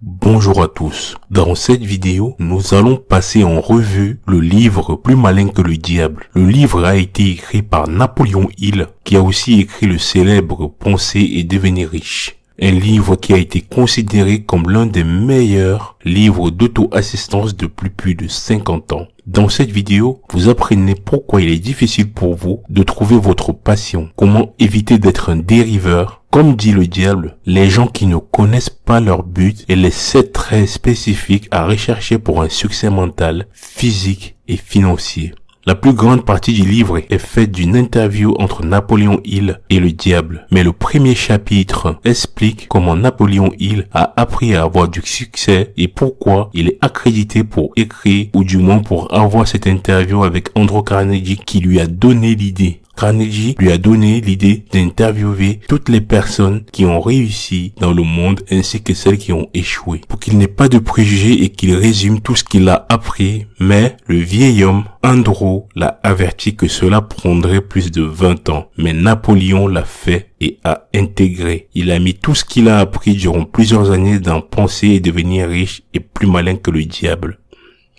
Bonjour à tous. Dans cette vidéo, nous allons passer en revue le livre Plus malin que le diable. Le livre a été écrit par Napoléon Hill, qui a aussi écrit le célèbre Penser et devenir riche. Un livre qui a été considéré comme l'un des meilleurs livres d'auto-assistance depuis plus de 50 ans. Dans cette vidéo, vous apprenez pourquoi il est difficile pour vous de trouver votre passion, comment éviter d'être un dériveur. Comme dit le diable, les gens qui ne connaissent pas leur but et les 7 traits spécifiques à rechercher pour un succès mental, physique et financier. La plus grande partie du livre est faite d'une interview entre Napoléon Hill et le diable. Mais le premier chapitre explique comment Napoléon Hill a appris à avoir du succès et pourquoi il est accrédité pour écrire ou du moins pour avoir cette interview avec Andrew Carnegie qui lui a donné l'idée. Carnegie lui a donné l'idée d'interviewer toutes les personnes qui ont réussi dans le monde ainsi que celles qui ont échoué. Pour qu'il n'ait pas de préjugés et qu'il résume tout ce qu'il a appris, mais le vieil homme, Andrew, l'a averti que cela prendrait plus de 20 ans. Mais Napoléon l'a fait et a intégré. Il a mis tout ce qu'il a appris durant plusieurs années dans Penser et devenir riche et plus malin que le diable.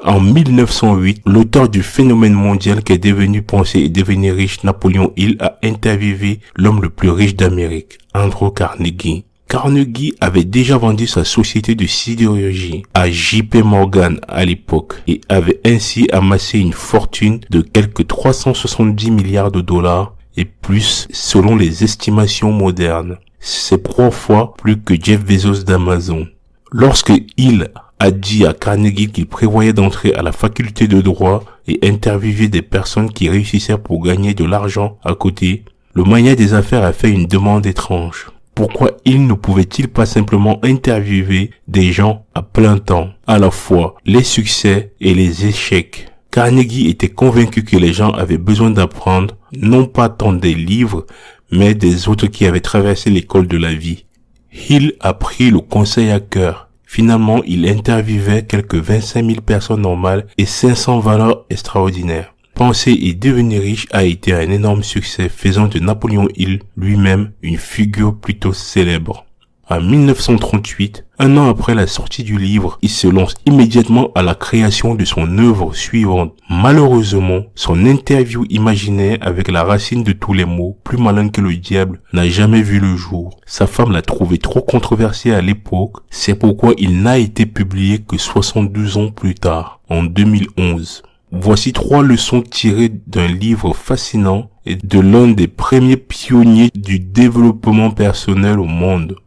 En 1908, l'auteur du phénomène mondial qui est devenu Penser et devenir riche, Napoléon Hill, a interviewé l'homme le plus riche d'Amérique, Andrew Carnegie. Carnegie avait déjà vendu sa société de sidérurgie à JP Morgan à l'époque et avait ainsi amassé une fortune de quelque 370 milliards de dollars et plus selon les estimations modernes. C'est 3 fois plus que Jeff Bezos d'Amazon. Lorsque Hill a dit à Carnegie qu'il prévoyait d'entrer à la faculté de droit et interviewer des personnes qui réussissaient pour gagner de l'argent à côté, le magnat des affaires a fait une demande étrange. Pourquoi Hill ne pouvait-il pas simplement interviewer des gens à plein temps, à la fois les succès et les échecs? Carnegie était convaincu que les gens avaient besoin d'apprendre, non pas tant des livres, mais des autres qui avaient traversé l'école de la vie. Hill a pris le conseil à cœur. Finalement, il interviewait quelques 25 000 personnes normales et 500 valeurs extraordinaires. Penser et devenir riche a été un énorme succès, faisant de Napoléon Hill lui-même une figure plutôt célèbre. En 1938, un an après la sortie du livre, il se lance immédiatement à la création de son œuvre suivante. Malheureusement, son interview imaginaire avec la racine de tous les maux, plus malin que le diable, n'a jamais vu le jour. Sa femme l'a trouvé trop controversé à l'époque, c'est pourquoi il n'a été publié que 72 ans plus tard, en 2011. Voici 3 leçons tirées d'un livre fascinant et de l'un des premiers pionniers du développement personnel au monde.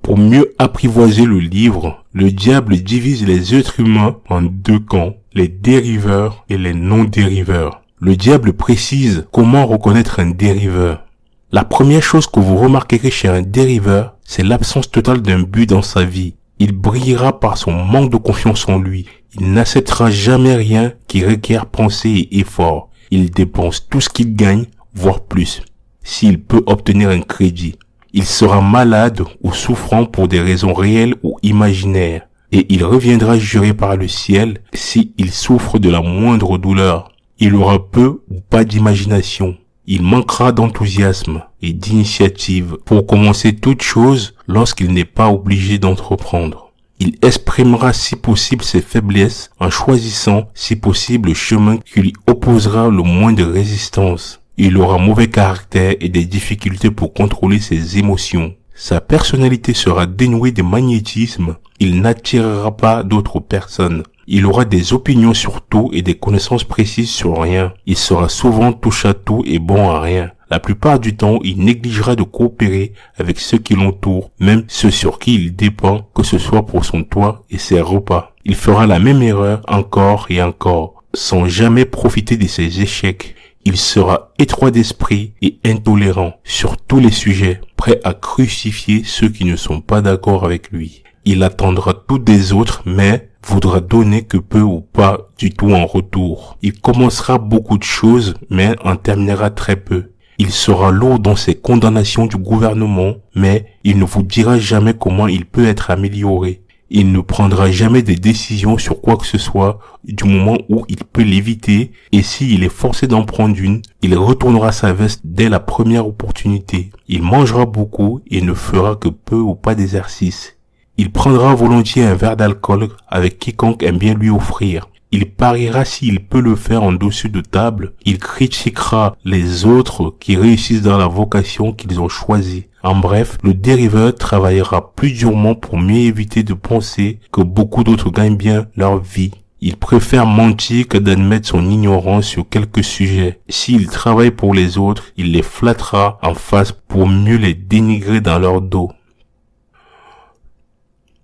Pour mieux apprivoiser le livre, le diable divise les êtres humains en 2 camps, les dériveurs et les non-dériveurs. Le diable précise comment reconnaître un dériveur. La première chose que vous remarquerez chez un dériveur, c'est l'absence totale d'un but dans sa vie. Il brillera par son manque de confiance en lui. Il n'acceptera jamais rien qui requiert pensée et effort. Il dépense tout ce qu'il gagne, voire plus, s'il peut obtenir un crédit. Il sera malade ou souffrant pour des raisons réelles ou imaginaires, et il reviendra juré par le ciel s'il souffre de la moindre douleur. Il aura peu ou pas d'imagination. Il manquera d'enthousiasme et d'initiative pour commencer toute chose lorsqu'il n'est pas obligé d'entreprendre. Il exprimera si possible ses faiblesses en choisissant si possible le chemin qui lui opposera le moins de résistance. Il aura mauvais caractère et des difficultés pour contrôler ses émotions. Sa personnalité sera dénuée de magnétisme. Il n'attirera pas d'autres personnes. Il aura des opinions sur tout et des connaissances précises sur rien. Il sera souvent touche à tout et bon à rien. La plupart du temps, il négligera de coopérer avec ceux qui l'entourent, même ceux sur qui il dépend, que ce soit pour son toit et ses repas. Il fera la même erreur encore et encore, sans jamais profiter de ses échecs. Il sera étroit d'esprit et intolérant sur tous les sujets, prêt à crucifier ceux qui ne sont pas d'accord avec lui. Il attendra tout des autres, mais voudra donner que peu ou pas du tout en retour. Il commencera beaucoup de choses, mais en terminera très peu. Il sera lourd dans ses condamnations du gouvernement, mais il ne vous dira jamais comment il peut être amélioré. Il ne prendra jamais de décision sur quoi que ce soit du moment où il peut l'éviter, et s'il est forcé d'en prendre une, il retournera sa veste dès la première opportunité. Il mangera beaucoup et ne fera que peu ou pas d'exercice. Il prendra volontiers un verre d'alcool avec quiconque aime bien lui offrir. Il pariera s'il peut le faire en dessus de table. Il critiquera les autres qui réussissent dans la vocation qu'ils ont choisie. En bref, le dériveur travaillera plus durement pour mieux éviter de penser que beaucoup d'autres gagnent bien leur vie. Il préfère mentir que d'admettre son ignorance sur quelques sujets. S'il travaille pour les autres, il les flattera en face pour mieux les dénigrer dans leur dos.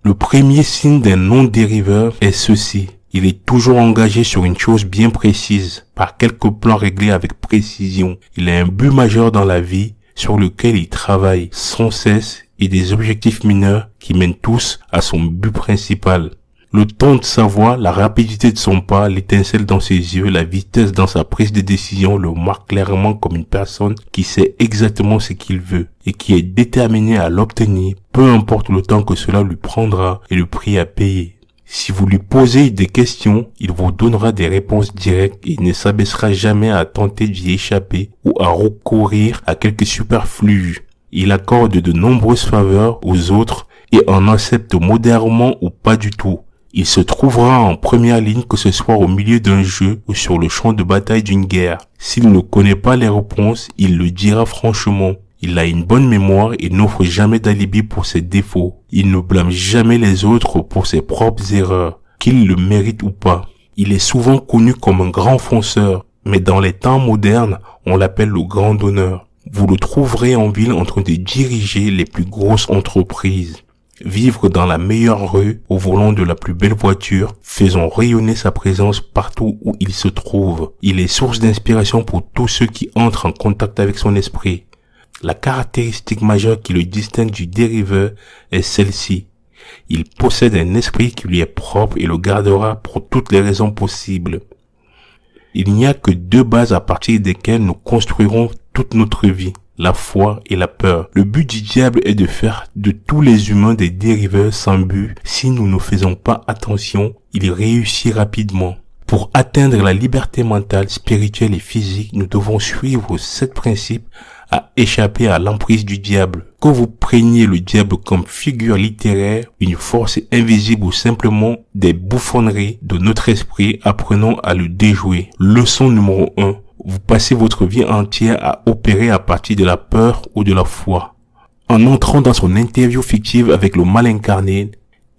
Le premier signe d'un non-dériveur est ceci. Il est toujours engagé sur une chose bien précise, par quelques plans réglés avec précision. Il a un but majeur dans la vie sur lequel il travaille sans cesse et des objectifs mineurs qui mènent tous à son but principal. Le ton de sa voix, la rapidité de son pas, l'étincelle dans ses yeux, la vitesse dans sa prise de décision le marquent clairement comme une personne qui sait exactement ce qu'il veut et qui est déterminée à l'obtenir, peu importe le temps que cela lui prendra et le prix à payer. Si vous lui posez des questions, il vous donnera des réponses directes et ne s'abaissera jamais à tenter d'y échapper ou à recourir à quelque superflu. Il accorde de nombreuses faveurs aux autres et en accepte modérément ou pas du tout. Il se trouvera en première ligne que ce soit au milieu d'un jeu ou sur le champ de bataille d'une guerre. S'il ne connaît pas les réponses, il le dira franchement. Il a une bonne mémoire et n'offre jamais d'alibi pour ses défauts. Il ne blâme jamais les autres pour ses propres erreurs, qu'ils le méritent ou pas. Il est souvent connu comme un grand fonceur, mais dans les temps modernes, on l'appelle le grand donneur. Vous le trouverez en ville en train de diriger les plus grosses entreprises. Vivre dans la meilleure rue, au volant de la plus belle voiture, faisant rayonner sa présence partout où il se trouve. Il est source d'inspiration pour tous ceux qui entrent en contact avec son esprit. La caractéristique majeure qui le distingue du dériveur est celle-ci. Il possède un esprit qui lui est propre et le gardera pour toutes les raisons possibles. Il n'y a que deux bases à partir desquelles nous construirons toute notre vie, la foi et la peur. Le but du diable est de faire de tous les humains des dériveurs sans but. Si nous ne faisons pas attention, il réussit rapidement. Pour atteindre la liberté mentale, spirituelle et physique, nous devons suivre 7 principes à échapper à l'emprise du diable. Que vous preniez le diable comme figure littéraire, une force invisible ou simplement des bouffonneries de notre esprit, apprenons à le déjouer. Leçon numéro 1. Vous passez votre vie entière à opérer à partir de la peur ou de la foi. En entrant dans son interview fictive avec le mal incarné,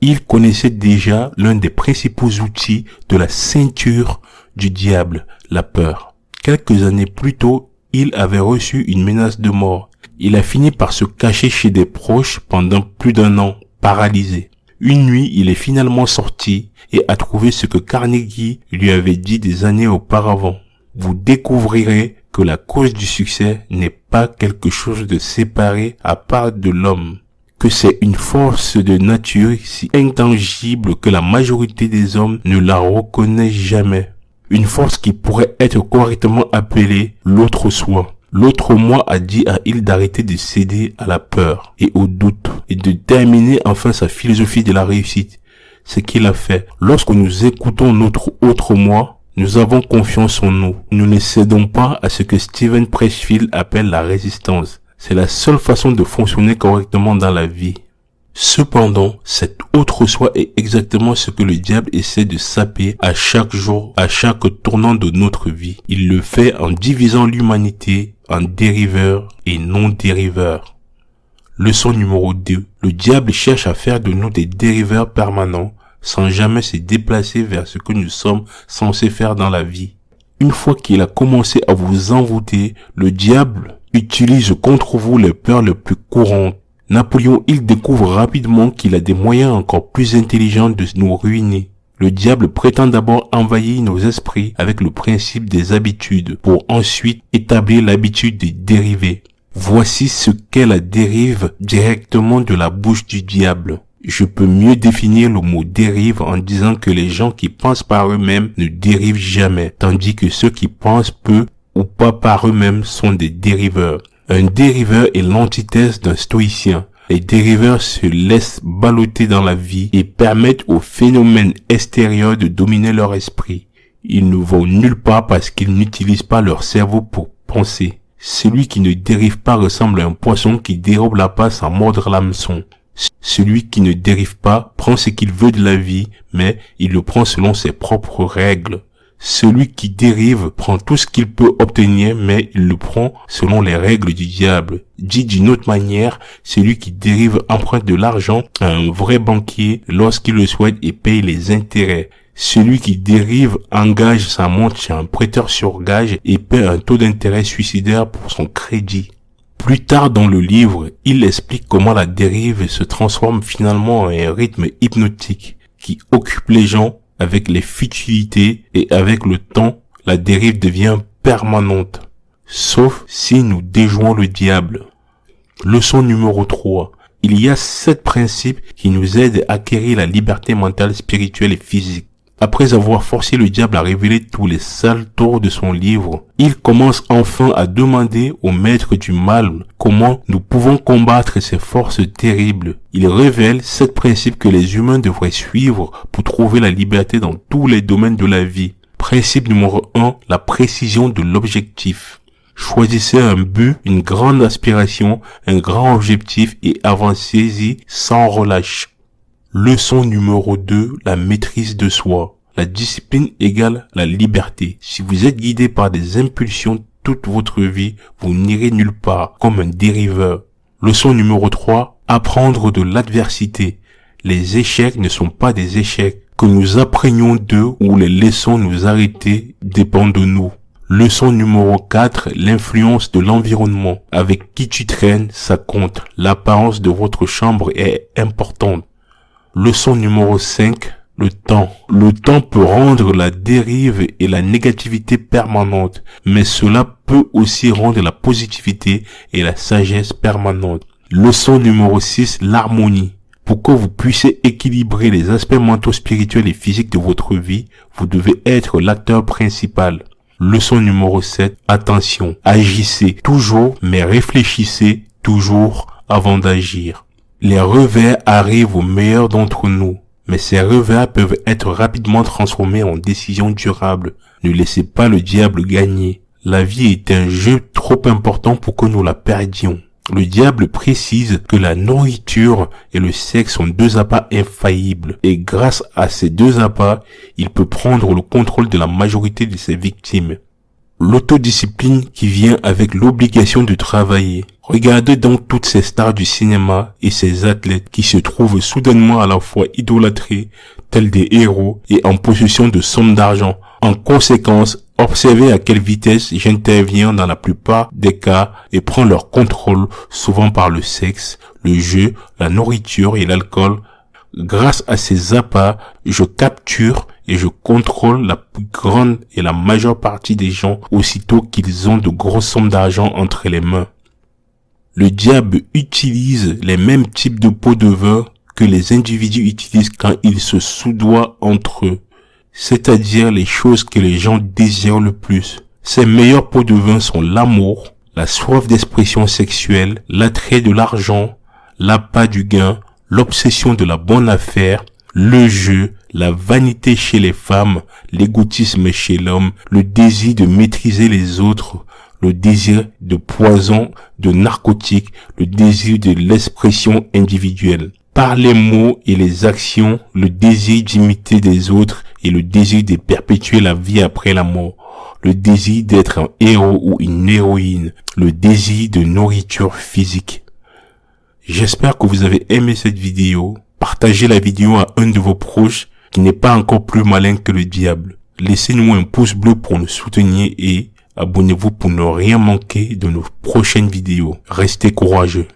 il connaissait déjà l'un des principaux outils de la ceinture du diable, la peur. Quelques années plus tôt, il avait reçu une menace de mort. Il a fini par se cacher chez des proches pendant plus d'1 an, paralysé. Une nuit, il est finalement sorti et a trouvé ce que Carnegie lui avait dit des années auparavant. Vous découvrirez que la cause du succès n'est pas quelque chose de séparé à part de l'homme, que c'est une force de nature si intangible que la majorité des hommes ne la reconnaît jamais. Une force qui pourrait être correctement appelée l'autre soi. L'autre moi a dit à Il d'arrêter de céder à la peur et au doute et de terminer enfin sa philosophie de la réussite. Ce qu'il a fait. Lorsque nous écoutons notre autre moi, nous avons confiance en nous. Nous ne cédons pas à ce que Steven Pressfield appelle la résistance. C'est la seule façon de fonctionner correctement dans la vie. Cependant, cet autre soi est exactement ce que le diable essaie de saper à chaque jour, à chaque tournant de notre vie. Il le fait en divisant l'humanité en dériveurs et non-dériveurs. Leçon numéro 2. Le diable cherche à faire de nous des dériveurs permanents sans jamais se déplacer vers ce que nous sommes censés faire dans la vie. Une fois qu'il a commencé à vous envoûter, le diable utilise contre vous les peurs les plus courantes. Napoléon Hill découvre rapidement qu'il a des moyens encore plus intelligents de nous ruiner. Le diable prétend d'abord envahir nos esprits avec le principe des habitudes pour ensuite établir l'habitude des dérivés. Voici ce qu'est la dérive directement de la bouche du diable. Je peux mieux définir le mot dérive en disant que les gens qui pensent par eux-mêmes ne dérivent jamais, tandis que ceux qui pensent peu ou pas par eux-mêmes sont des dériveurs. Un dériveur est l'antithèse d'un stoïcien. Les dériveurs se laissent balloter dans la vie et permettent aux phénomènes extérieurs de dominer leur esprit. Ils ne vont nulle part parce qu'ils n'utilisent pas leur cerveau pour penser. Celui qui ne dérive pas ressemble à un poisson qui dérobe la passe sans mordre l'hameçon. Celui qui ne dérive pas prend ce qu'il veut de la vie, mais il le prend selon ses propres règles. Celui qui dérive prend tout ce qu'il peut obtenir, mais il le prend selon les règles du diable. Dit d'une autre manière, celui qui dérive emprunte de l'argent à un vrai banquier lorsqu'il le souhaite et paye les intérêts. Celui qui dérive engage sa montre chez un prêteur sur gage et paie un taux d'intérêt suicidaire pour son crédit. Plus tard dans le livre, il explique comment la dérive se transforme finalement en un rythme hypnotique qui occupe les gens avec les futilités et avec le temps, la dérive devient permanente. Sauf si nous déjouons le diable. Leçon numéro 3. Il y a 7 principes qui nous aident à acquérir la liberté mentale, spirituelle et physique. Après avoir forcé le diable à révéler tous les sales tours de son livre, il commence enfin à demander au maître du mal comment nous pouvons combattre ces forces terribles. Il révèle 7 principes que les humains devraient suivre pour trouver la liberté dans tous les domaines de la vie. Principe numéro 1, la précision de l'objectif. Choisissez un but, une grande aspiration, un grand objectif et avancez-y sans relâche. Leçon numéro 2, la maîtrise de soi. La discipline égale la liberté. Si vous êtes guidé par des impulsions toute votre vie, vous n'irez nulle part comme un dériveur. Leçon numéro 3, apprendre de l'adversité. Les échecs ne sont pas des échecs. Que nous apprenions d'eux ou les laissons nous arrêter dépend de nous. Leçon numéro 4, l'influence de l'environnement. Avec qui tu traînes, ça compte. L'apparence de votre chambre est importante. Leçon numéro 5, le temps. Le temps peut rendre la dérive et la négativité permanente, mais cela peut aussi rendre la positivité et la sagesse permanente. Leçon numéro 6, l'harmonie. Pour que vous puissiez équilibrer les aspects mentaux, spirituels et physiques de votre vie, vous devez être l'acteur principal. Leçon numéro 7, attention. Agissez toujours, mais réfléchissez toujours avant d'agir. Les revers arrivent aux meilleurs d'entre nous, mais ces revers peuvent être rapidement transformés en décisions durables. Ne laissez pas le diable gagner. La vie est un jeu trop important pour que nous la perdions. Le diable précise que la nourriture et le sexe sont 2 appâts infaillibles, et grâce à ces 2 appâts, il peut prendre le contrôle de la majorité de ses victimes. L'autodiscipline qui vient avec l'obligation de travailler. Regardez donc toutes ces stars du cinéma et ces athlètes qui se trouvent soudainement à la fois idolâtrés, tels des héros et en possession de sommes d'argent. En conséquence, observez à quelle vitesse j'interviens dans la plupart des cas et prends leur contrôle, souvent par le sexe, le jeu, la nourriture et l'alcool. Grâce à ces appâts, je capture et je contrôle la plus grande et la majeure partie des gens aussitôt qu'ils ont de grosses sommes d'argent entre les mains. Le diable utilise les mêmes types de pots de vin que les individus utilisent quand ils se soudoient entre eux, c'est-à-dire les choses que les gens désirent le plus. Ces meilleurs pots de vin sont l'amour, la soif d'expression sexuelle, l'attrait de l'argent, l'appât du gain, l'obsession de la bonne affaire, le jeu, la vanité chez les femmes, l'égotisme chez l'homme, le désir de maîtriser les autres, le désir de poison, de narcotiques, le désir de l'expression individuelle. Par les mots et les actions, le désir d'imiter des autres et le désir de perpétuer la vie après la mort, le désir d'être un héros ou une héroïne, le désir de nourriture physique. J'espère que vous avez aimé cette vidéo. Partagez la vidéo à un de vos proches qui n'est pas encore plus malin que le diable. Laissez-nous un pouce bleu pour nous soutenir et abonnez-vous pour ne rien manquer de nos prochaines vidéos. Restez courageux.